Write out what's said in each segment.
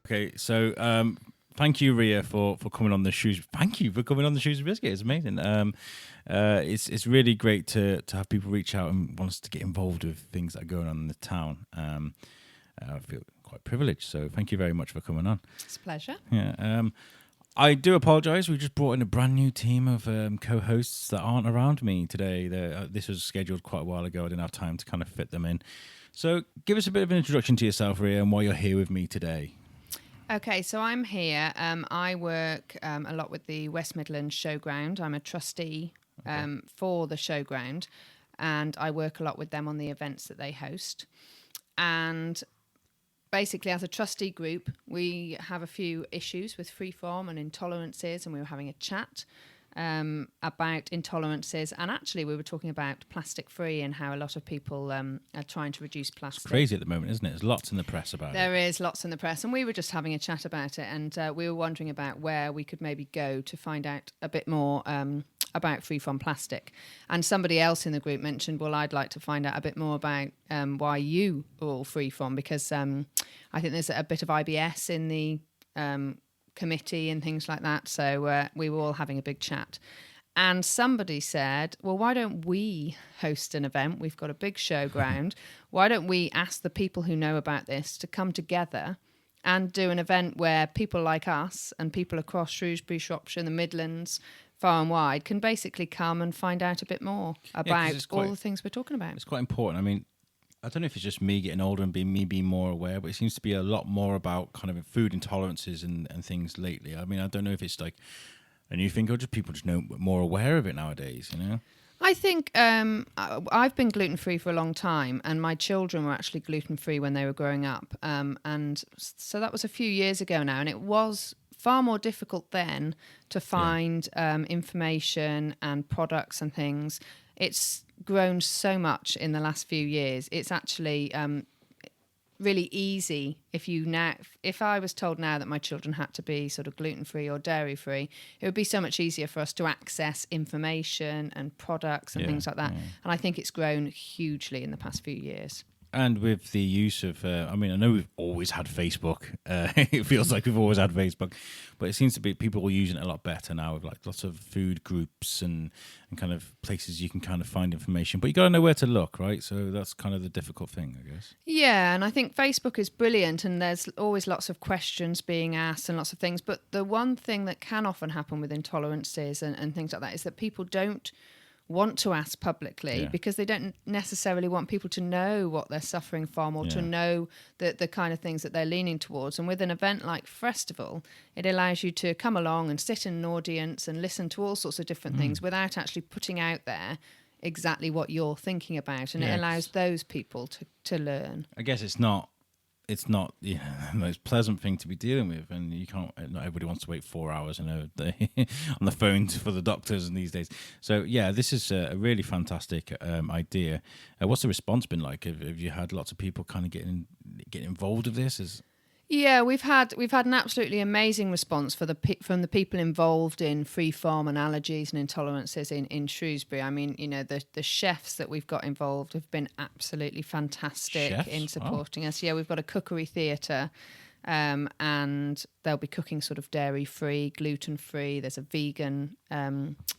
Okay, so thank you, Rhea, for coming on the shoes. Thank you for coming on the Shrewsbury Biscuit. It's amazing. It's really great to have people reach out and want us to get involved with things that are going on in the town. I feel quite privileged, so thank you very much for coming on. It's a pleasure. Yeah. I do apologise. We just brought in a brand new team of co-hosts that aren't around me today. This was scheduled quite a while ago. I didn't have time to kind of fit them in. So give us a bit of an introduction to yourself, Rhea, and why you're here with me today. Okay, so I'm here. I work a lot with the West Midlands Showground. I'm a trustee for the Showground, and I work a lot with them on the events that they host. And basically, as a trustee group, we have a few issues with freeform and intolerances, and we were having a chat about intolerances. And actually, we were talking about plastic-free and how a lot of people are trying to reduce plastic. It's crazy at the moment, isn't it? There's lots in the press about it. There is lots in the press. And we were just having a chat about it. And we were wondering about where we could maybe go to find out a bit more about free-from plastic. And somebody else in the group mentioned, well, I'd like to find out a bit more about why you are all free-from, because I think there's a bit of IBS in the committee and things like that. So we were all having a big chat. And somebody said, well, why don't we host an event? We've got a big showground. Why don't we ask the people who know about this to come together and do an event where people like us and people across Shrewsbury, Shropshire, the Midlands, far and wide, can basically come and find out a bit more about all the things we're talking about. It's quite important. I mean, I don't know if it's just me getting older and being more aware, but it seems to be a lot more about kind of food intolerances and things lately. I mean, I don't know if it's like a new thing or just people just know more aware of it nowadays, you know? I think I've been gluten-free for a long time, and my children were actually gluten-free when they were growing up. And so that was a few years ago now, and it was far more difficult then to find information and products and things. It's grown so much in the last few years. It's actually really easy. If I was told now that my children had to be sort of gluten-free or dairy-free, it would be so much easier for us to access information and products and things like that. And I think it's grown hugely in the past few years. And with the use of, I mean, I know we've always had Facebook. It feels like we've always had Facebook, but it seems to be people are using it a lot better now with like lots of food groups and kind of places you can kind of find information. But you got to know where to look, right? So that's kind of the difficult thing, I guess. Yeah, and I think Facebook is brilliant, and there's always lots of questions being asked and lots of things. But the one thing that can often happen with intolerances and things like that is that people don't want to ask publicly because they don't necessarily want people to know what they're suffering from or to know the kind of things that they're leaning towards. And with an event like Frestival, it allows you to come along and sit in an audience and listen to all sorts of different things without actually putting out there exactly what you're thinking about. And it allows those people to learn. I guess it's not the most pleasant thing to be dealing with, and you can't. Not everybody wants to wait 4 hours on the phone for the doctors and these days. So this is a really fantastic idea. What's the response been like? Have you had lots of people kind of getting involved with this? Yeah, we've had an absolutely amazing response from the people involved in free-farm and allergies and intolerances in Shrewsbury. I mean, you know, the chefs that we've got involved have been absolutely fantastic in supporting us. Yeah, we've got a cookery theatre, and they'll be cooking sort of dairy-free, gluten-free. There's a vegan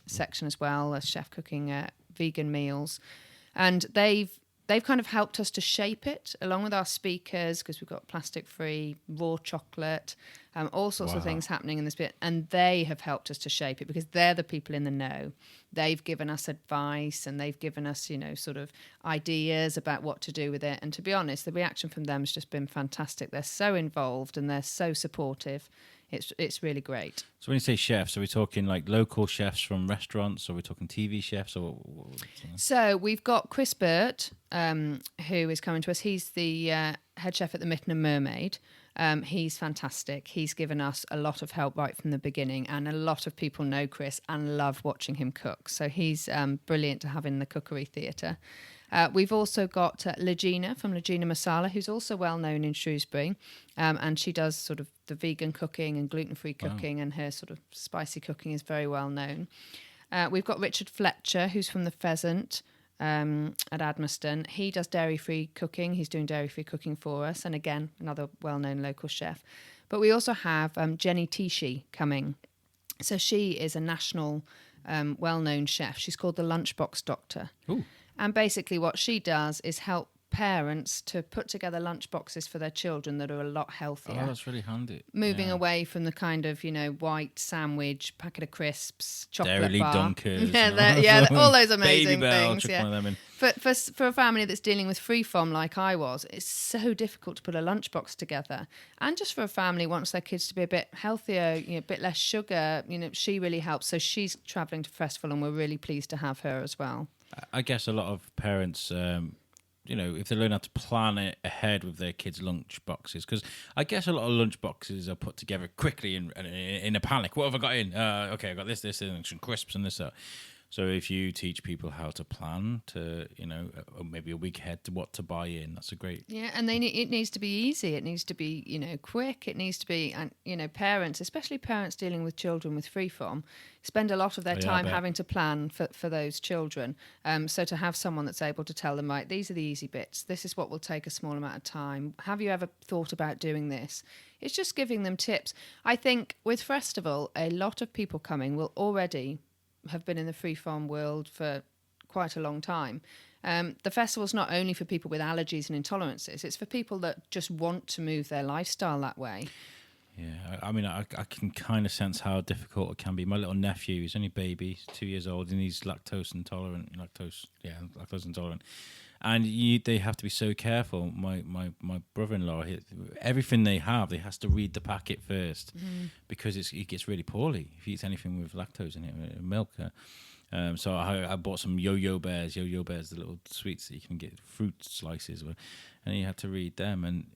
section as well, a chef cooking vegan meals, and they've kind of helped us to shape it along with our speakers, because we've got plastic-free, raw chocolate, all sorts of things happening in this bit. And they have helped us to shape it because they're the people in the know. They've given us advice and they've given us, you know, sort of ideas about what to do with it. And to be honest, the reaction from them has just been fantastic. They're so involved and they're so supportive. It's really great. So when you say chefs, are we talking like local chefs from restaurants, or are we talking TV chefs? So we've got Chris Burt, who is coming to us. He's the head chef at the Mitten and Mermaid. He's fantastic. He's given us a lot of help right from the beginning, and a lot of people know Chris and love watching him cook. So he's brilliant to have in the cookery theatre. We've also got Legina from Legina Masala, who's also well known in Shrewsbury, and she does sort of the vegan cooking and gluten-free cooking, and her sort of spicy cooking is very well known. We've got Richard Fletcher, who's from the Pheasant at Admaston. He does dairy-free cooking. He's doing dairy-free cooking for us, and again, another well-known local chef. But we also have Jenny Tichy coming. So she is a national well-known chef. She's called the Lunchbox Doctor. Ooh. And basically what she does is help parents to put together lunch boxes for their children that are a lot healthier. Oh, that's really handy. Moving away from the kind of, white sandwich, packet of crisps, chocolate Dairy bar. Dunkers. All those amazing Baby Bell, things. chuck Yeah. one of them in. For a family that's dealing with freeform like I was, it's so difficult to put a lunchbox together. And just for a family who wants their kids to be a bit healthier, a bit less sugar, she really helps. So she's travelling to Frestival, and we're really pleased to have her as well. I guess a lot of parents, if they learn how to plan it ahead with their kids' lunch boxes, because I guess a lot of lunch boxes are put together quickly in a panic. What have I got in? Okay, I got this, and some crisps and this. So if you teach people how to plan to, maybe a week ahead to what to buy in, that's a great. Yeah, and it needs to be easy. It needs to be, quick. It needs to be, and parents, especially parents dealing with children with freeform, spend a lot of their time having to plan for those children. So to have someone that's able to tell them, right, these are the easy bits. This is what will take a small amount of time. Have you ever thought about doing this? It's just giving them tips. I think with Frestival, a lot of people coming will already have been in the freeform world for quite a long time. The festival's not only for people with allergies and intolerances, it's for people that just want to move their lifestyle that way. Yeah, I can kind of sense how difficult it can be. My little nephew, he's only a baby, he's 2 years old, and he's lactose intolerant. And they have to be so careful. My brother-in-law, everything they has to read the packet first, because it gets really poorly if he eats anything with lactose in it, milk. So I bought some yo-yo bears, the little sweets that you can get, fruit slices with, and you have to read them. And,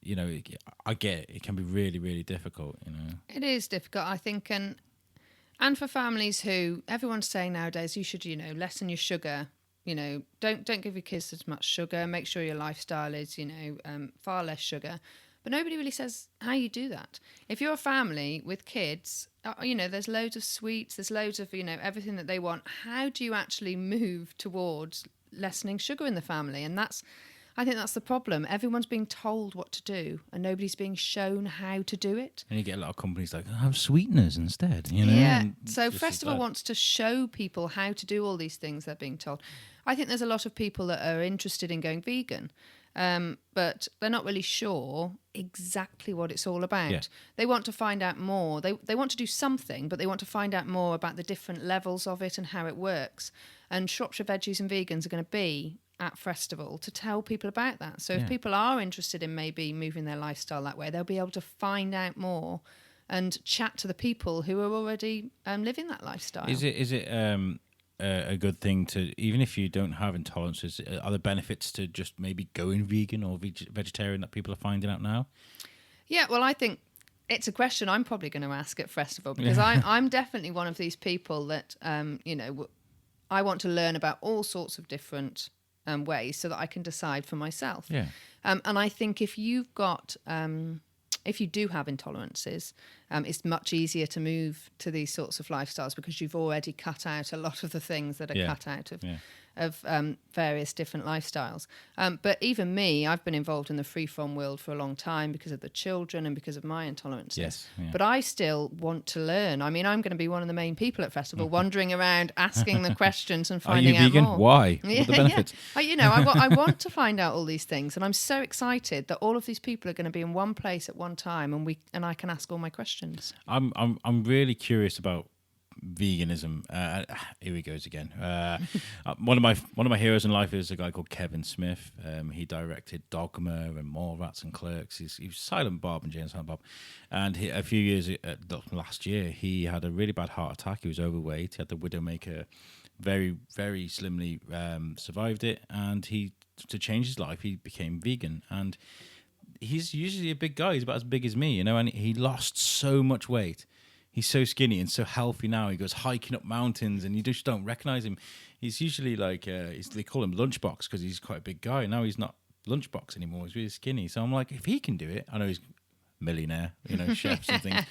I get it can be really, really difficult, It is difficult, I think, and for families who, everyone's saying nowadays, you should, lessen your sugar. Don't give your kids as much sugar. Make sure your lifestyle is, far less sugar. But nobody really says how you do that. If you're a family with kids, there's loads of sweets, there's loads of, everything that they want. How do you actually move towards lessening sugar in the family? And I think that's the problem. Everyone's being told what to do, and nobody's being shown how to do it. And you get a lot of companies like, have sweeteners instead, Yeah, so Frestival wants to show people how to do all these things they're being told. I think there's a lot of people that are interested in going vegan, but they're not really sure exactly what it's all about. Yeah. They want to find out more. They want to do something, but they want to find out more about the different levels of it and how it works. And Shropshire Veggies and Vegans are going to be at Frestival to tell people about that. So if people are interested in maybe moving their lifestyle that way, they'll be able to find out more and chat to the people who are already living that lifestyle. Is it a good thing to, even if you don't have intolerances, are there benefits to just maybe going vegan or vegetarian that people are finding out now? Yeah, well, I think it's a question I'm probably going to ask at Frestival, because I'm definitely one of these people that, I want to learn about all sorts of different ways so that I can decide for myself. Yeah. And I think if you've got, if you do have intolerances, it's much easier to move to these sorts of lifestyles because you've already cut out a lot of the things that are cut out of various different lifestyles. But even me, I've been involved in the freeform world for a long time because of the children and because of my intolerances. Yes, yeah. But I still want to learn. I mean, I'm going to be one of the main people at Frestival, wandering around, asking the questions and finding out more. Are you vegan? Why? What are the benefits? Yeah. I want to find out all these things, and I'm so excited that all of these people are going to be in one place at one time, and I can ask all my questions. I'm really curious about veganism. Here he goes again. One of my heroes in life is a guy called Kevin Smith. He directed Dogma and Mallrats and Clerks. He was Silent Bob and James Silent Bob. And a few years last year, he had a really bad heart attack. He was overweight. He had the Widowmaker, very, very slimly survived it. And to change his life, he became vegan. And he's usually a big guy. He's about as big as me, and he lost so much weight. He's so skinny and so healthy now. He goes hiking up mountains, and you just don't recognize him. He's usually like, they call him Lunchbox because he's quite a big guy. Now he's not Lunchbox anymore. He's really skinny. So I'm like, if he can do it, I know he's a millionaire, chefs and things.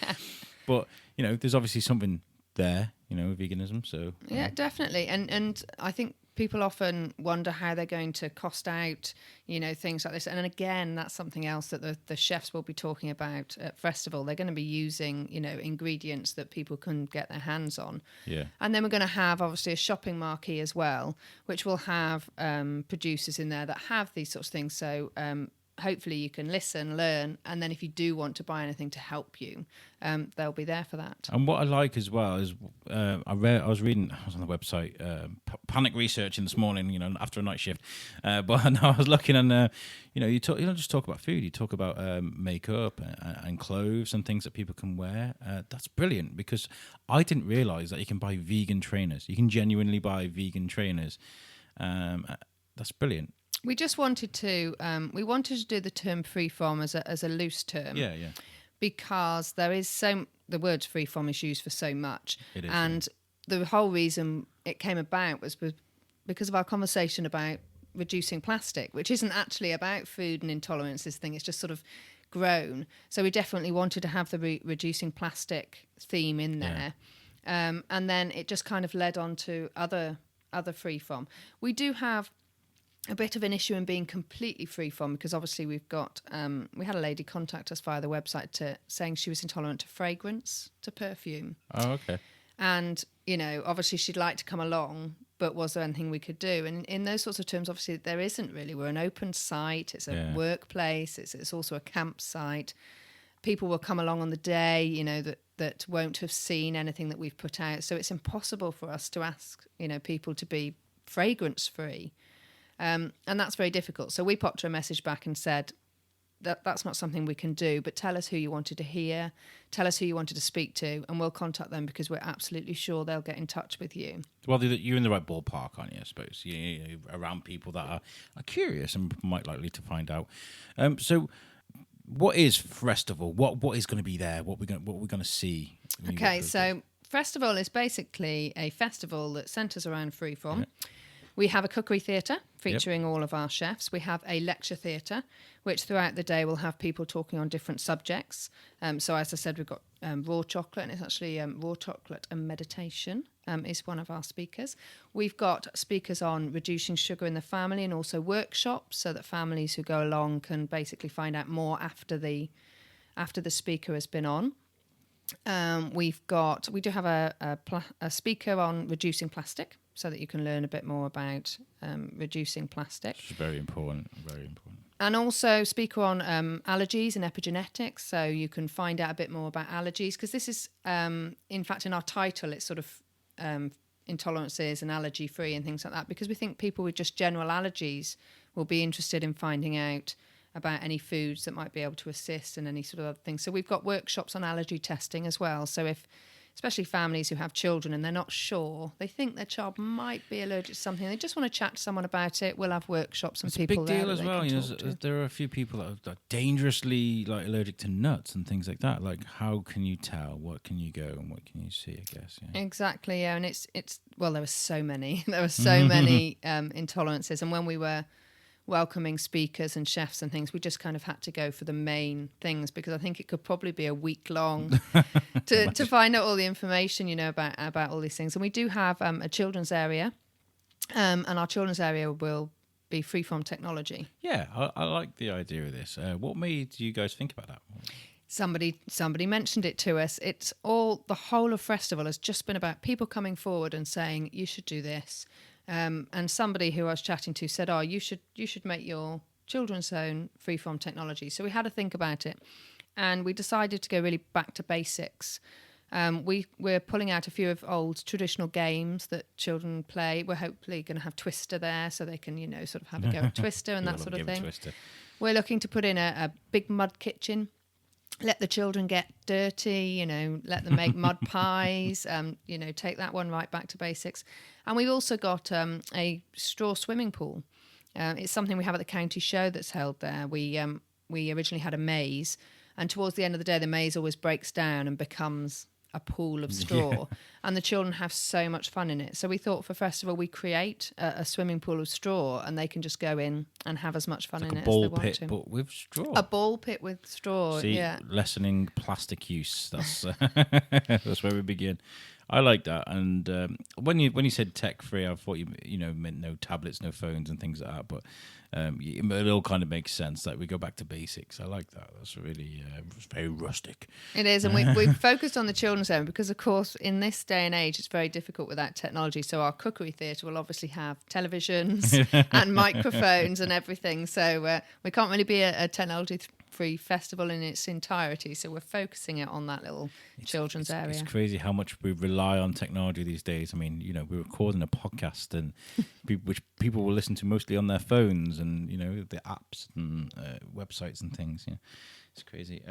But, there's obviously something there, with veganism. So yeah, definitely. And I think people often wonder how they're going to cost out, things like this. And again, that's something else that the chefs will be talking about at Frestival. They're going to be using, ingredients that people can get their hands on. Yeah. And then we're going to have, obviously, a shopping marquee as well, which will have producers in there that have these sorts of things. So hopefully you can listen, learn, and then if you do want to buy anything to help you, they'll be there for that. And what I like as well is I was on the website, panic researching this morning, after a night shift. But I was looking and, you don't just talk about food, you talk about makeup and clothes and things that people can wear. That's brilliant, because I didn't realise that you can buy vegan trainers. You can genuinely buy vegan trainers. That's brilliant. We just wanted to do the term freeform as a loose term. Yeah. Because the word freeform is used for so much. It is, and the whole reason it came about was because of our conversation about reducing plastic, which isn't actually about food and intolerances thing. It's just sort of grown. So we definitely wanted to have the reducing plastic theme in there. Yeah. And then it just kind of led on to other freeform. We do have a bit of an issue in being completely freeform, because obviously we've got we had a lady contact us via the website saying she was intolerant to fragrance, to perfume. Oh, okay. And obviously she'd like to come along, but was there anything we could do? And in those sorts of terms, obviously there isn't really. We're an open site. It's a workplace. It's also a campsite. People will come along on the day, that won't have seen anything that we've put out. So it's impossible for us to ask people to be fragrance free. And that's very difficult. So we popped her a message back and said that's not something we can do, but tell us who you wanted to hear, tell us who you wanted to speak to, and we'll contact them, because we're absolutely sure they'll get in touch with you. Well, you're in the right ballpark, aren't you, I suppose? You're around people that are curious and might likely to find out. So what is Frestival? What is going to be there? What we're going to see? Okay, so Frestival is basically a festival that centres around freeform. Yeah. We have a cookery theatre featuring all of our chefs. We have a lecture theatre, which throughout the day will have people talking on different subjects. So as I said, we've got raw chocolate, and it's actually raw chocolate and meditation is one of our speakers. We've got speakers on reducing sugar in the family, and also workshops, so that families who go along can basically find out more after the speaker has been on. We do have a speaker on reducing plastic, so that you can learn a bit more about reducing plastic. Which is very important, very important. And also speaker on allergies and epigenetics, so you can find out a bit more about allergies, because this is, in fact, in our title, it's sort of intolerances and allergy-free and things like that, because we think people with just general allergies will be interested in finding out about any foods that might be able to assist and any sort of other things. So we've got workshops on allergy testing as well. So especially families who have children and they're not sure, they think their child might be allergic to something, they just want to chat to someone about it, we'll have workshops and it's people there. It's a big deal as well. There are a few people that are dangerously allergic to nuts and things like that. Like, how can you tell? What can you go and what can you see, I guess? Yeah. Exactly, yeah. And it's well, there are so many. There are so many intolerances. And when we were welcoming speakers and chefs and things, we just kind of had to go for the main things, because I think it could probably be a week long to find out all the information, about all these things. And we do have a children's area, and our children's area will be freeform technology. Yeah, I like the idea of this. What made you guys think about that? Somebody mentioned it to us. The whole of Frestival has just been about people coming forward and saying, you should do this. And somebody who I was chatting to said, "Oh, you should make your children's own freeform technology." So we had to think about it, and we decided to go really back to basics. We're pulling out a few of old traditional games that children play. We're hopefully going to have Twister there, so they can sort of have a go at Twister and that sort of thing. We're looking to put in a big mud kitchen. Let the children get dirty, let them make mud pies, take that one right back to basics. And we've also got a straw swimming pool. It's something we have at the county show that's held there. We originally had a maze, and towards the end of the day, the maze always breaks down and becomes a pool of straw, and the children have so much fun in it. So we thought for Frestival we create a swimming pool of straw, and they can just go in and have a fun in it as they want to. A ball pit, but with straw. A ball pit with straw. See, yeah. Lessening plastic use. That's that's where we begin. I like that. And when you said tech free, I thought you meant no tablets, no phones, and things like that. But it all kind of makes sense. Like we go back to basics. I like that. That's really very rustic. It is, and we've focused on the children's area because, of course, in this day and age, it's very difficult without technology. So our cookery theatre will obviously have televisions and microphones and everything. So we can't really be a technology-free festival in its entirety. So we're focusing it on that little children's area. It's crazy how much we rely on technology these days. I mean, we're recording a podcast and which people will listen to mostly on their phones and, the apps and websites and things. Yeah, it's crazy.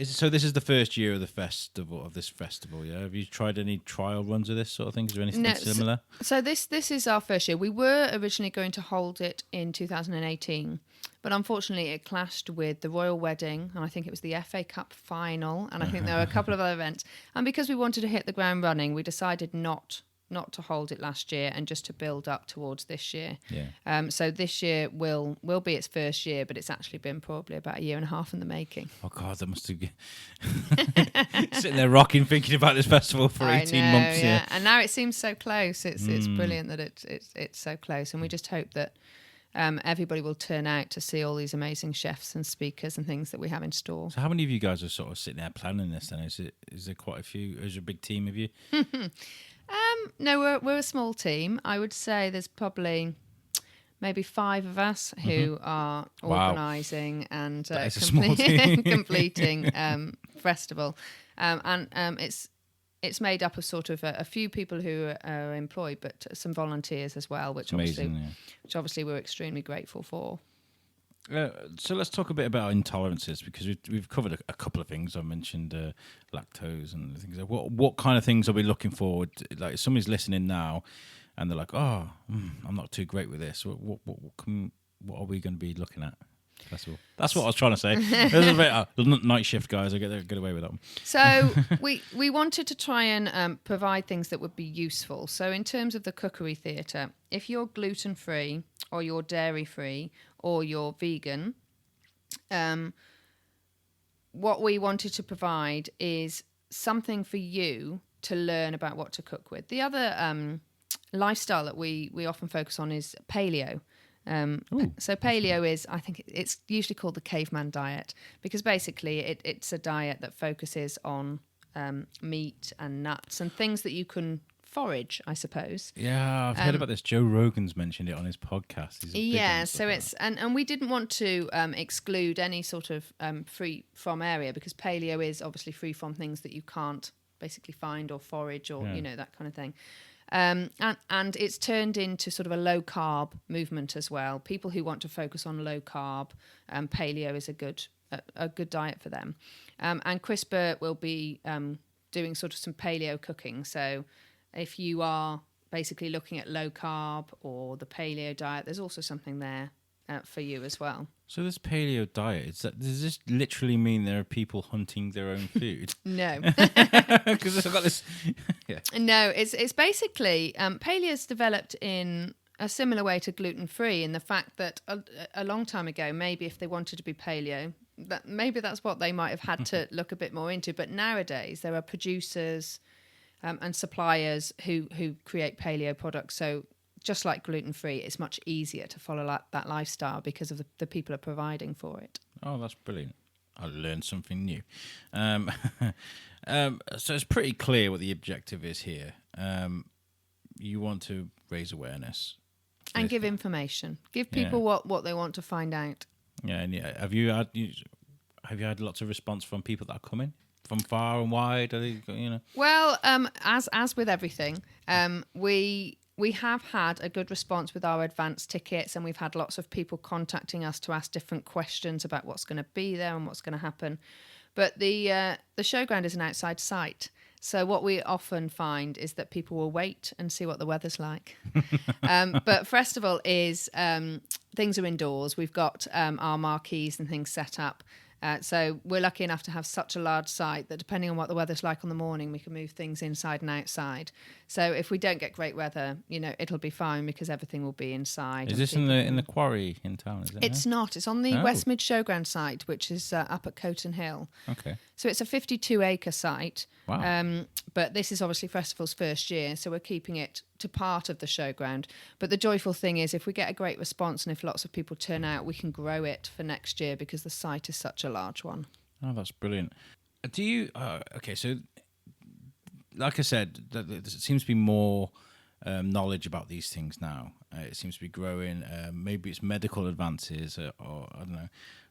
So this is the first year of this festival, yeah? Have you tried any trial runs of this sort of thing? Is there anything similar? So this is our first year. We were originally going to hold it in 2018, but unfortunately it clashed with the royal wedding, and I think it was the FA Cup final, and I think there were a couple of other events. And because we wanted to hit the ground running, we decided not to hold it last year and just to build up towards this year. Yeah. So this year will be its first year, but it's actually been probably about a year and a half in the making. Oh God, that must have been sitting there rocking, thinking about this festival for 18 months. Yeah, and now it seems so close. It's brilliant that it's so close, and we just hope that everybody will turn out to see all these amazing chefs and speakers and things that we have in store. So how many of you guys are sort of sitting there planning this then? Is there quite a few? Is there a big team of you? No, we're a small team. I would say there's probably maybe 5 of us who are organising and completing Frestival. And it's made up of sort of a few people who are employed, but some volunteers as well, which obviously we're extremely grateful for. So let's talk a bit about intolerances, because we've covered a couple of things. I mentioned lactose and things. What kind of things are we looking forward to? Like if somebody's listening now and they're like, I'm not too great with this. What are we going to be looking at? Festival. That's what I was trying to say. There's a bit night shift guys. I get away with that one. So we wanted to try and provide things that would be useful. So in terms of the cookery theatre, if you're gluten free or you're dairy free or you're vegan, what we wanted to provide is something for you to learn about what to cook with. The other lifestyle that we often focus on is paleo. So paleo is, I think it's usually called the Caveman Diet, because basically it's a diet that focuses on meat and nuts and things that you can forage, I suppose. Yeah, I've heard about this. Joe Rogan's mentioned it on his podcast. So it's and we didn't want to exclude any sort of free from area, because paleo is obviously free from things that you can't basically find or forage or that kind of thing. And it's turned into sort of a low carb movement as well. People who want to focus on low carb, paleo is a good diet for them. And CRISPR will be doing sort of some paleo cooking. So if you are basically looking at low carb or the paleo diet, there's also something there for you as well. So this paleo diet, does this literally mean there are people hunting their own food? No. Because I've got this... yeah. No, it's basically... paleo's developed in a similar way to gluten-free, in the fact that a long time ago, maybe if they wanted to be paleo, maybe that's what they might have had to look a bit more into. But nowadays, there are producers and suppliers who create paleo products. So just like gluten-free, it's much easier to follow that lifestyle because of the people are providing for it. Oh, that's brilliant. I learned something new. So it's pretty clear what the objective is here. You want to raise awareness. And give information. Give people what they want to find out. Yeah, and have you had lots of response from people that are coming from far and wide? Are they, Well, as with everything, we have had a good response with our advance tickets, and we've had lots of people contacting us to ask different questions about what's going to be there and what's going to happen. But the showground is an outside site. So what we often find is that people will wait and see what the weather's like. But Frestival is, things are indoors. We've got our marquees and things set up. So we're lucky enough to have such a large site that depending on what the weather's like on the morning, we can move things inside and outside. So if we don't get great weather, it'll be fine because everything will be inside. Is this in the quarry in town? Is it? It's not. It's on the West Midlands Showground site, which is up at Coton Hill. Okay. So it's a 52-acre site. Wow. But this is obviously Frestival's first year, so we're keeping it to part of the showground. But the joyful thing is, if we get a great response and if lots of people turn out, we can grow it for next year because the site is such a large one. Oh, that's brilliant. Do you... okay, so like I said, there seems to be more knowledge about these things now. It seems to be growing. Maybe it's medical advances or I don't know.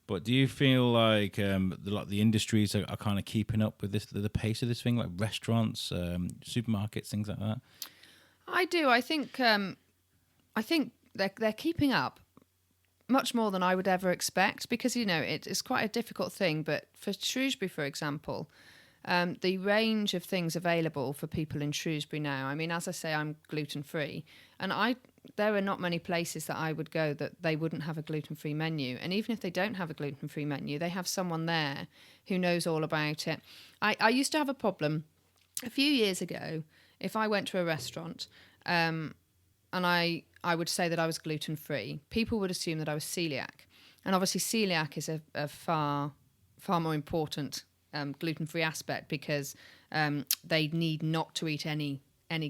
But do you feel like the industries are kind of keeping up with this, the pace of this thing, like restaurants, supermarkets, things like that? I do. I think they're keeping up much more than I would ever expect because, it's quite a difficult thing. But for Shrewsbury, for example, the range of things available for people in Shrewsbury now, I mean, as I say, I'm gluten-free. And there are not many places that I would go that they wouldn't have a gluten-free menu. And even if they don't have a gluten-free menu, they have someone there who knows all about it. I used to have a problem a few years ago. If I went to a restaurant and I would say that I was gluten-free, people would assume that I was celiac. And obviously celiac is a far more important gluten-free aspect because they need not to eat any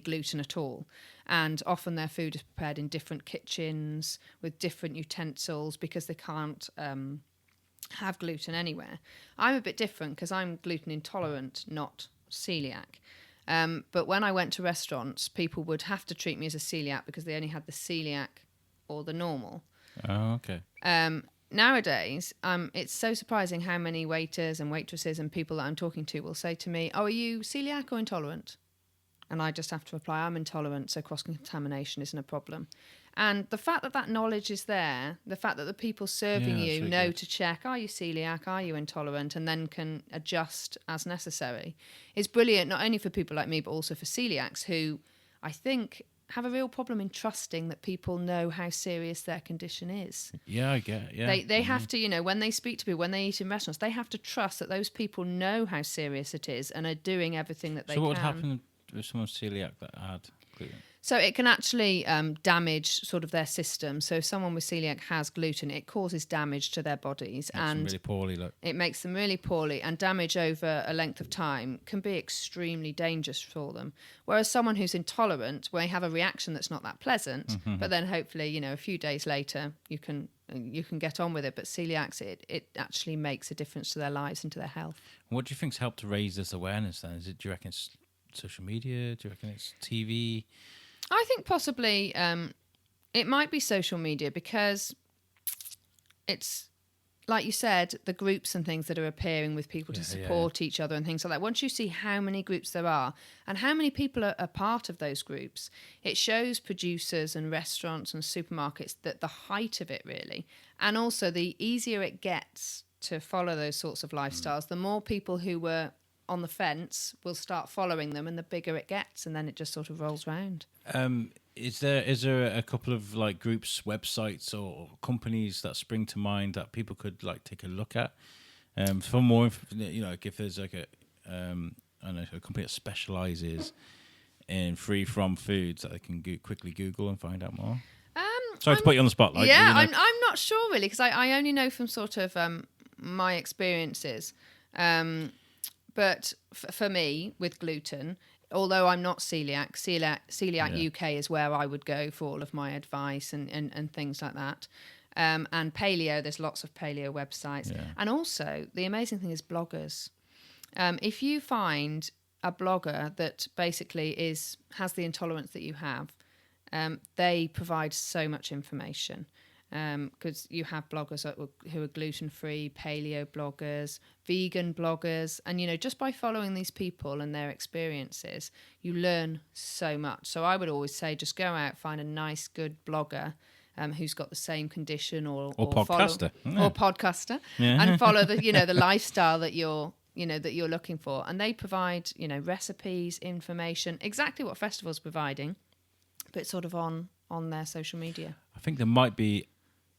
gluten at all. And often their food is prepared in different kitchens with different utensils because they can't have gluten anywhere. I'm a bit different because I'm gluten intolerant, not celiac. But when I went to restaurants, people would have to treat me as a celiac because they only had the celiac or the normal. Oh, okay. Nowadays, it's so surprising how many waiters and waitresses and people that I'm talking to will say to me, "Oh, are you celiac or intolerant?" And I just have to reply, "I'm intolerant, so cross-contamination isn't a problem." And the fact that knowledge is there, the fact that the people serving you really know good. to check, are you celiac, are you intolerant, and then can adjust as necessary, is brilliant, not only for people like me, but also for celiacs who I think have a real problem in trusting that people know how serious their condition is. Yeah, I get it. Yeah. They have to, when they speak to people, when they eat in restaurants, they have to trust that those people know how serious it is and are doing everything that they can. So what would happen with someone celiac that had gluten? So it can actually damage sort of their system. So if someone with celiac has gluten, it causes damage to their bodies. Makes them really poorly, look. It makes them really poorly, and damage over a length of time can be extremely dangerous for them. Whereas someone who's intolerant may have a reaction that's not that pleasant, but then hopefully, a few days later you can get on with it. But celiacs, it actually makes a difference to their lives and to their health. What do you think's helped to raise this awareness then? Do you reckon it's social media? Do you reckon it's TV? I think possibly it might be social media because it's, like you said, the groups and things that are appearing with people to support each other and things like that. Once you see how many groups there are and how many people are part of those groups, it shows producers and restaurants and supermarkets that the height of it really, and also the easier it gets to follow those sorts of lifestyles, the more people who were on the fence will start following them, and the bigger it gets, and then it just sort of rolls round. Is there a couple of like groups, websites, or companies that spring to mind that people could like take a look at for more? Like if there's like a company that specializes in free from foods that they can quickly Google and find out more. Sorry to put you on the spotlight. Yeah, I'm not sure really because I only know from sort of my experiences. But for me, with gluten, although I'm not celiac UK is where I would go for all of my advice and things like that. And paleo, there's lots of paleo websites. Yeah. And also, the amazing thing is bloggers. If you find a blogger that basically has the intolerance that you have, they provide so much information. Because you have bloggers who are gluten-free, paleo bloggers, vegan bloggers, and just by following these people and their experiences, you learn so much. So I would always say, just go out, find a nice, good blogger who's got the same condition or podcaster, or podcaster, and follow the the lifestyle that you're looking for, and they provide recipes, information, exactly what Frestival's providing, but sort of on their social media. I think there might be.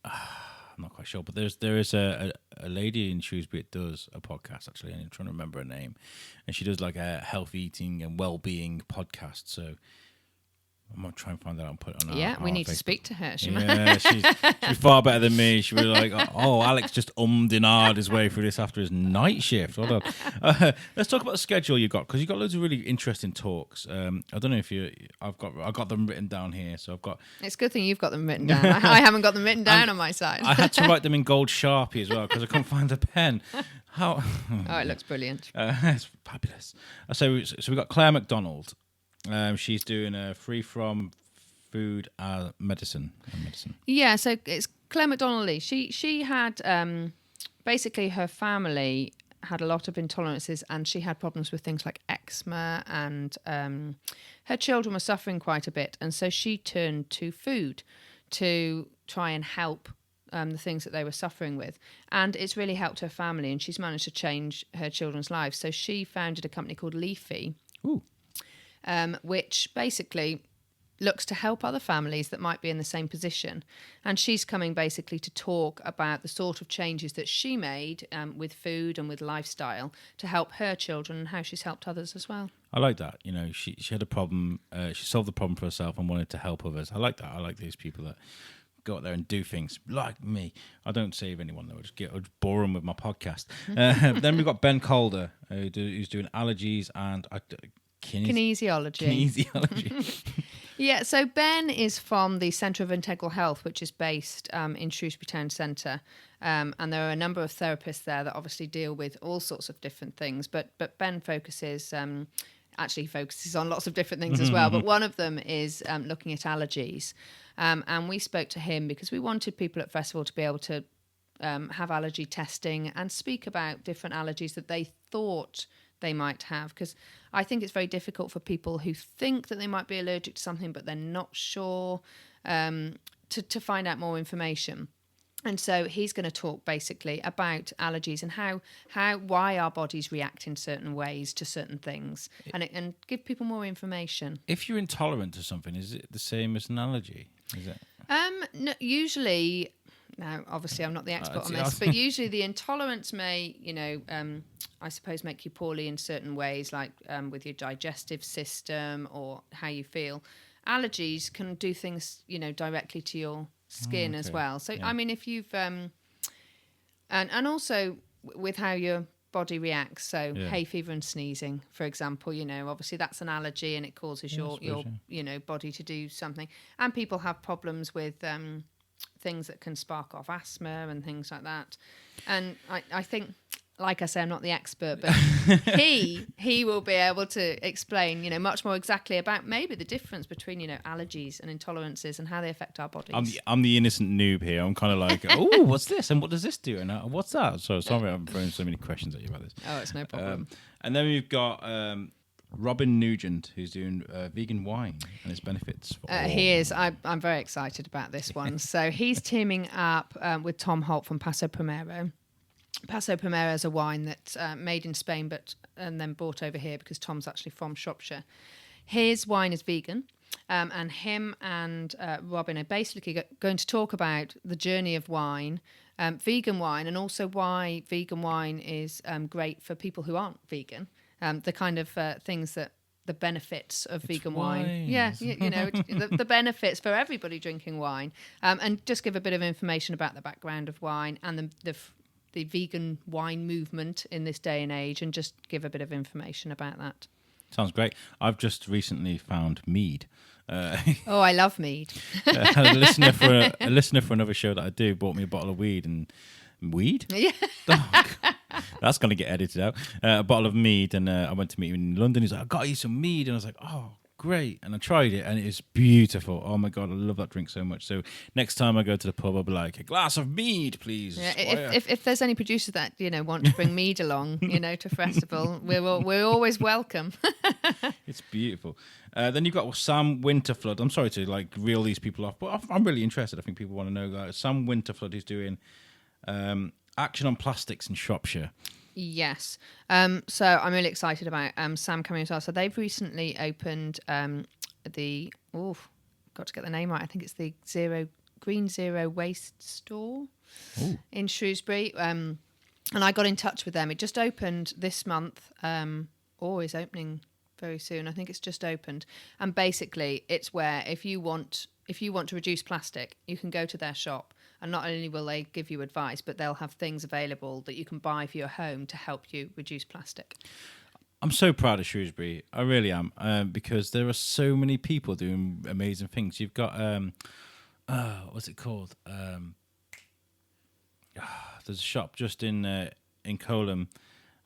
I'm not quite sure, but there is a lady in Shrewsbury that does a podcast actually, and I'm trying to remember her name, and she does like a health eating and well-being podcast. So I'm going to try and find that out and put it on Yeah, our we need Facebook. to speak to her. She's far better than me. She'd be like, oh, Alex just and ahed his way through this after his night shift. Hold on. Let's talk about the schedule you've got, because you've got loads of really interesting talks. I don't know if I've got them written down here. So I've got. It's a good thing you've got them written down. I haven't got them written down on my side. I had to write them in gold Sharpie as well because I couldn't find a pen. How? Oh, it looks brilliant. It's fabulous. So we've got Claire McDonald. She's doing a free from food medicine. Yeah, so it's Claire McDonald Lee. She had basically her family had a lot of intolerances, and she had problems with things like eczema, and her children were suffering quite a bit, and so she turned to food to try and help the things that they were suffering with, and it's really helped her family, and she's managed to change her children's lives. So she founded a company called Leafy. Ooh. Which basically looks to help other families that might be in the same position. And she's coming basically to talk about the sort of changes that she made with food and with lifestyle to help her children, and how she's helped others as well. I like that. She had a problem. She solved the problem for herself and wanted to help others. I like that. I like these people that go out there and do things like me. I don't save anyone though. I just bore them with my podcast. Then we've got Ben Calder, who's doing allergies and kinesiology. Yeah, so Ben is from the Centre of Integral Health, which is based in Shrewsbury Town Centre, and there are a number of therapists there that obviously deal with all sorts of different things, but Ben focuses on lots of different things as well, but one of them is looking at allergies, and we spoke to him because we wanted people at Frestival to be able to have allergy testing and speak about different allergies that they thought they might have, because I think it's very difficult for people who think that they might be allergic to something but they're not sure to find out more information. And so he's going to talk basically about allergies and why our bodies react in certain ways to certain things, and give people more information. If you're intolerant to something, is it the same as an allergy? Is it? No, usually. Now, obviously, I'm not the expert on this, but usually the intolerance may, I suppose, make you poorly in certain ways, like with your digestive system or how you feel. Allergies can do things, directly to your skin as well. So, yeah. I mean, if you've, and also with how your body reacts. So hay fever and sneezing, for example, obviously that's an allergy and it causes your body to do something. And people have problems with things that can spark off asthma and things like that. And I think, like I say, I'm not the expert, but he will be able to explain, much more exactly about maybe the difference between, allergies and intolerances and how they affect our bodies. I'm the innocent noob here. I'm kind of like, oh, what's this? And what does this do? And what's that? So sorry I'm throwing so many questions at you about this. Oh, it's no problem. And then we've got Robin Nugent, who's doing vegan wine and its benefits. He is. I'm very excited about this one. So he's teaming up with Tom Holt from Paso Primero. Paso Primero is a wine that's made in Spain and then brought over here because Tom's actually from Shropshire. His wine is vegan, and him and Robin are basically going to talk about the journey of wine, vegan wine, and also why vegan wine is great for people who aren't vegan. The kind of things that the benefits of vegan wine. Yeah, the benefits for everybody drinking wine, and just give a bit of information about the background of wine and the vegan wine movement in this day and age, and just give a bit of information about that. Sounds great. I've just recently found mead. Oh, I love mead. A listener for another show that I do bought me a bottle of weed. Yeah. Oh, that's going to get edited out. A bottle of mead, and I went to meet him in London. He's like, I got you some mead. And I was like, oh, great. And I tried it, and it is beautiful. Oh, my God, I love that drink so much. So next time I go to the pub, I'll be like, a glass of mead, please. Yeah, if there's any producers that, want to bring mead along, to Frestival, we're always welcome. It's beautiful. Then you've got Sam Winterflood. I'm sorry to, reel these people off, but I'm really interested. I think people want to know that. Sam Winterflood is doing Action on Plastics in Shropshire. Yes. So I'm really excited about Sam coming as well. So they've recently opened got to get the name right. I think it's the Green Zero Waste store in Shrewsbury. And I got in touch with them. It just opened this month, or is opening very soon. I think it's just opened. And basically, it's where if you want to reduce plastic, you can go to their shop, and not only will they give you advice, but they'll have things available that you can buy for your home to help you reduce plastic. I'm so proud of Shrewsbury. I really am, because there are so many people doing amazing things. You've got what's it called? There's a shop just in Colham,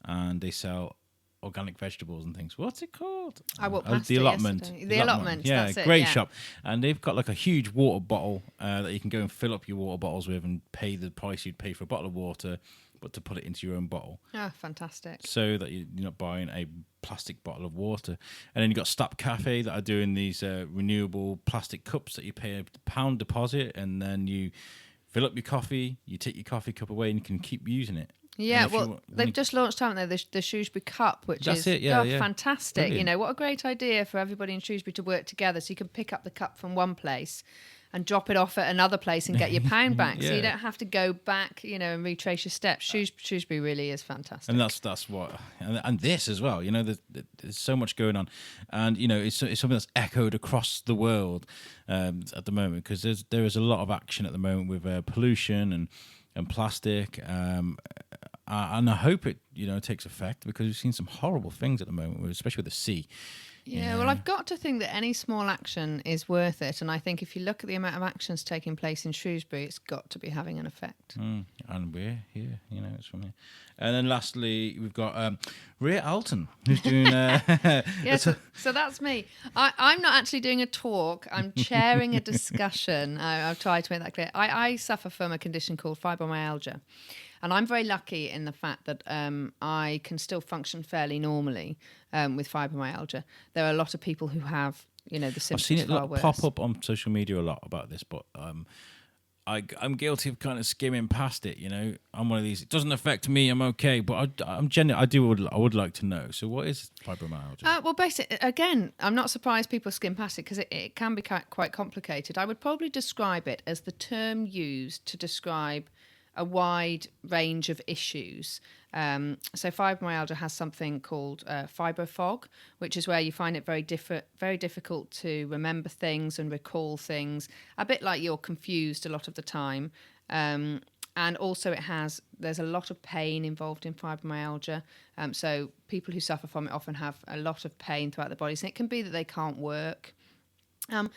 and they sell organic vegetables and things. What's it called? I walked past the it allotment. yesterday. The allotment. Yeah, that's it, great yeah. shop. And they've got like a huge water bottle that you can go and fill up your water bottles with and pay the price you'd pay for a bottle of water, but to put it into your own bottle. Oh, fantastic. So that you're not buying a plastic bottle of water. And then you've got Stop Cafe that are doing these renewable plastic cups that you pay a £1 deposit, and then you fill up your coffee, you take your coffee cup away, and you can keep using it. Yeah, well, they've just launched, haven't they, the Shrewsbury Cup, which is fantastic. Brilliant. You know, what a great idea for everybody in Shrewsbury to work together, so you can pick up the cup from one place and drop it off at another place and get your £1 back. So you don't have to go back, you know, and retrace your steps. Shrewsbury really is fantastic. And that's what, and this as well, you know, there's so much going on. And, you know, it's something that's echoed across the world at the moment, because there is a lot of action at the moment with pollution and plastic. And I hope it, you know, takes effect, because we've seen some horrible things at the moment, especially with the sea. Yeah, well, I've got to think that any small action is worth it. And I think if you look at the amount of actions taking place in Shrewsbury, it's got to be having an effect. And we're here, you know, it's from here. And then lastly, we've got Rhea Alton, who's doing... So that's me. I'm not actually doing a talk. I'm chairing a discussion. I've tried to make that clear. I suffer from a condition called fibromyalgia. And I'm very lucky in the fact that I can still function fairly normally with fibromyalgia. There are a lot of people who have, you know, the symptoms. I've seen it worse. pop up on social media a lot about this, but I'm guilty of kind of skimming past it. You know, I'm one of these. It doesn't affect me. I'm okay, but I would like to know. So, what is fibromyalgia? Well, basically, again, I'm not surprised people skim past it, because it can be quite complicated. I would probably describe it as the term used to describe a wide range of issues. So fibromyalgia has something called fibrofog, which is where you find it very difficult to remember things and recall things, a bit like you're confused a lot of the time. And also there's a lot of pain involved in fibromyalgia. So people who suffer from it often have a lot of pain throughout the bodies, and it can be that they can't work. And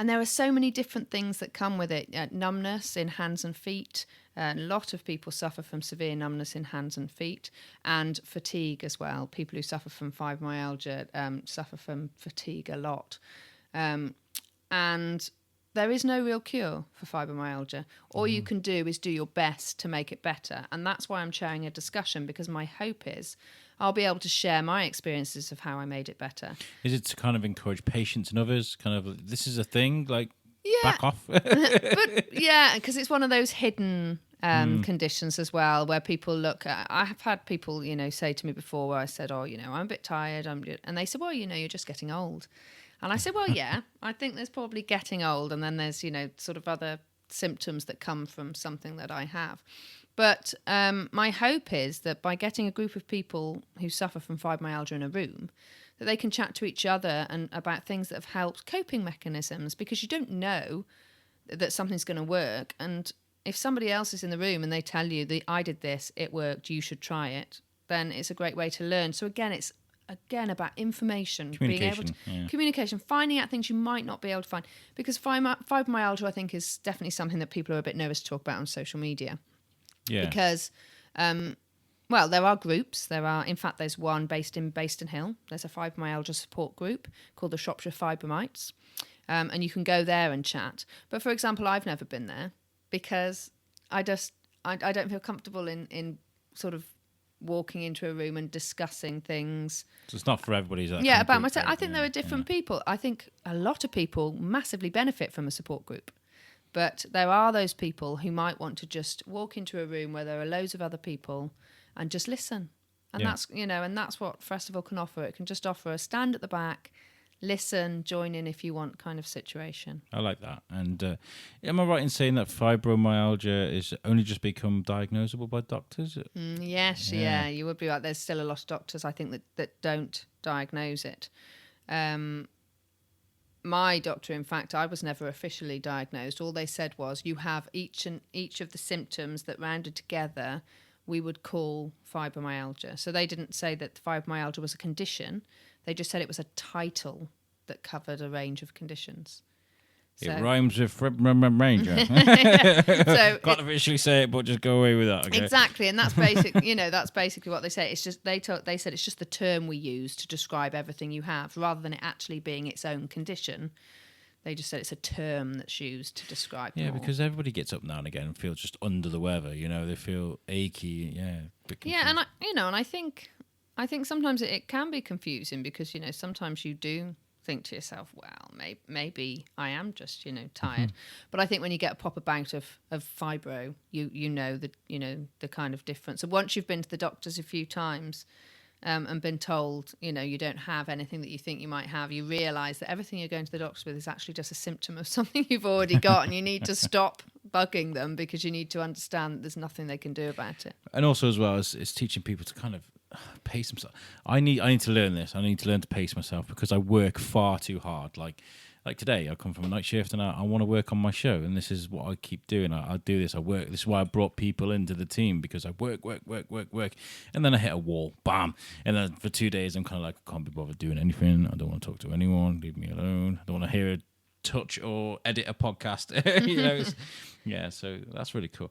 there are so many different things that come with it. Numbness in hands and feet. A lot of people suffer from severe numbness in hands and feet, and fatigue as well. People who suffer from fibromyalgia suffer from fatigue a lot. And there is no real cure for fibromyalgia. All you can do is do your best to make it better. And that's why I'm chairing a discussion, because my hope is I'll be able to share my experiences of how I made it better. Is it to kind of encourage patients and others? Kind of, this is a thing, like, back off? But yeah, because it's one of those hidden conditions as well, where people look at, I have had people, you know, say to me before, where I said, oh, you know, I'm a bit tired. And they said, well, you know, you're just getting old. And I said, well, yeah, I think there's probably getting old. And then there's, you know, sort of other symptoms that come from something that I have. But my hope is that by getting a group of people who suffer from fibromyalgia in a room, that they can chat to each other and about things that have helped, coping mechanisms, because you don't know that something's going to work. And if somebody else is in the room and they tell you that I did this, it worked, you should try it, then it's a great way to learn. So again, it's about information, being able to communication, finding out things you might not be able to find. Because fibromyalgia, I think, is definitely something that people are a bit nervous to talk about on social media. Yeah. Because, well, there are groups. In fact, there's one based in Baston Hill. There's a fibromyalgia support group called the Shropshire Fibromites. And you can go there and chat. But for example, I've never been there because I don't feel comfortable in sort of walking into a room and discussing things. So it's not for everybody. About myself. I think there are different people. I think a lot of people massively benefit from a support group. But there are those people who might want to just walk into a room where there are loads of other people and just listen. And that's, you know, and that's what Frestival can offer. It can just offer a stand at the back, listen, join in if you want kind of situation. I like that. And am I right in saying that fibromyalgia is only just become diagnosable by doctors? Yes, yeah, you would be right. There's still a lot of doctors, I think, that don't diagnose it. My doctor, in fact, I was never officially diagnosed. All they said was you have each of the symptoms that rounded together we would call fibromyalgia. So they didn't say that fibromyalgia was a condition. They just said it was a title that covered a range of conditions. So, it rhymes with fibromyalgia. So can't officially say it, but just go away with that. Okay? Exactly, and that's basic. That's basically what they say. It's just they said it's just the term we use to describe everything you have, rather than it actually being its own condition. They just said it's a term that's used to describe. Yeah, more. Because everybody gets up now and again and feels just under the weather. They feel achy. Yeah. Yeah, and I think sometimes it can be confusing because sometimes you do think to yourself, well, maybe I am just tired. But I think when you get a proper bout of fibro, you know the kind of difference. And once you've been to the doctors a few times. And been told, you don't have anything that you think you might have, you realise that everything you're going to the doctor with is actually just a symptom of something you've already got, and you need to stop bugging them because you need to understand that there's nothing they can do about it. And also, as well, it's teaching people to kind of pace themselves. I need to learn this. I need to learn to pace myself because I work far too hard. Like today, I come from a night shift and I want to work on my show, and this is what I keep doing. I do this. I work. This is why I brought people into the team, because I work, and then I hit a wall, bam. And then for 2 days, I'm kind of like, I can't be bothered doing anything. I don't want to talk to anyone. Leave me alone. I don't want to hear a touch or edit a podcast. Yeah. So that's really cool.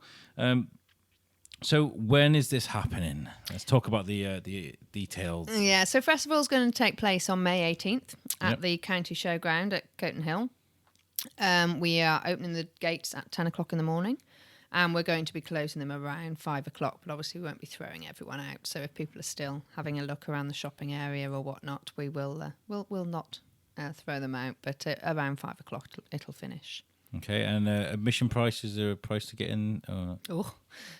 So when is this happening? Let's talk about the details. Yeah, so Frestival is going to take place on May 18th at the County Showground at Coton Hill. We are opening the gates at 10 o'clock in the morning, and we're going to be closing them around 5 o'clock, but obviously we won't be throwing everyone out. So if people are still having a look around the shopping area or whatnot, we will we'll not throw them out, but around 5 o'clock it'll finish. Okay, and admission price, is there a price to get in? Oh,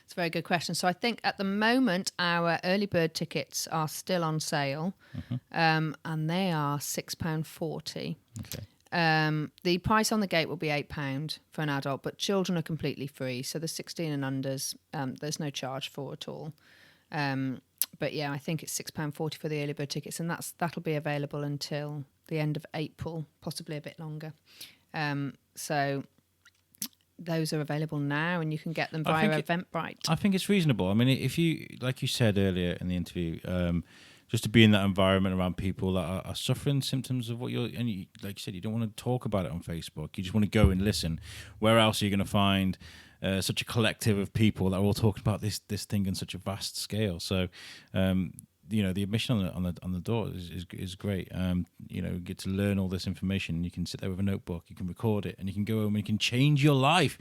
it's a very good question. So I think at the moment our early bird tickets are still on sale, and they are £6.40. Okay. The price on the gate will be £8 for an adult, but children are completely free. So the 16 and unders, there's no charge for at all. But yeah, I think it's £6.40 for the early bird tickets, and that'll be available until the end of April, possibly a bit longer. So those are available now, and you can get them via Eventbrite. I think it's reasonable. I mean, if you, like you said earlier in the interview, just to be in that environment around people that are suffering symptoms of what like you said, you don't want to talk about it on Facebook. You just want to go and listen. Where else are you going to find such a collective of people that are all talking about this thing on such a vast scale? So, the admission on the door is great. You get to learn all this information. You can sit there with a notebook, you can record it, and you can go home and you can change your life.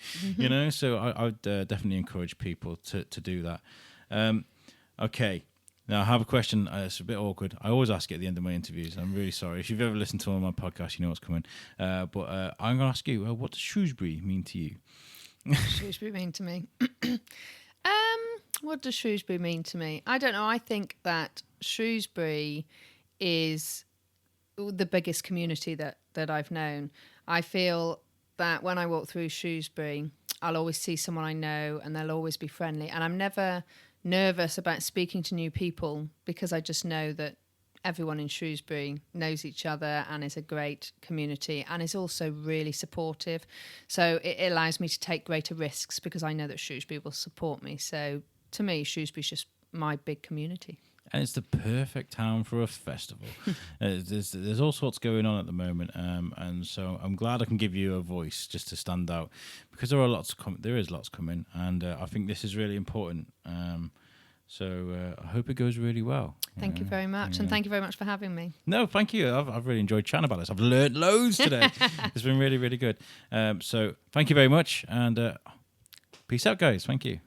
So I would definitely encourage people to do that. Okay. Now, I have a question. It's a bit awkward. I always ask it at the end of my interviews. I'm really sorry. If you've ever listened to one of my podcasts, you know what's coming. But I'm going to ask you, what does Shrewsbury mean to you? Shrewsbury mean to me? What does Shrewsbury mean to me? I don't know. I think that Shrewsbury is the biggest community that I've known. I feel that when I walk through Shrewsbury, I'll always see someone I know, and they'll always be friendly. And I'm never nervous about speaking to new people because I just know that everyone in Shrewsbury knows each other and is a great community and is also really supportive. So it allows me to take greater risks because I know that Shrewsbury will support me. So to me, Shrewsbury's just my big community. And it's the perfect town for a festival. There's all sorts going on at the moment, and so I'm glad I can give you a voice just to stand out, because there is lots coming, and I think this is really important. So I hope it goes really well. Thank you very much, and thank you very much for having me. No, thank you. I've really enjoyed chatting about this. I've learned loads today. It's been really, really good. So thank you very much, and peace out, guys. Thank you.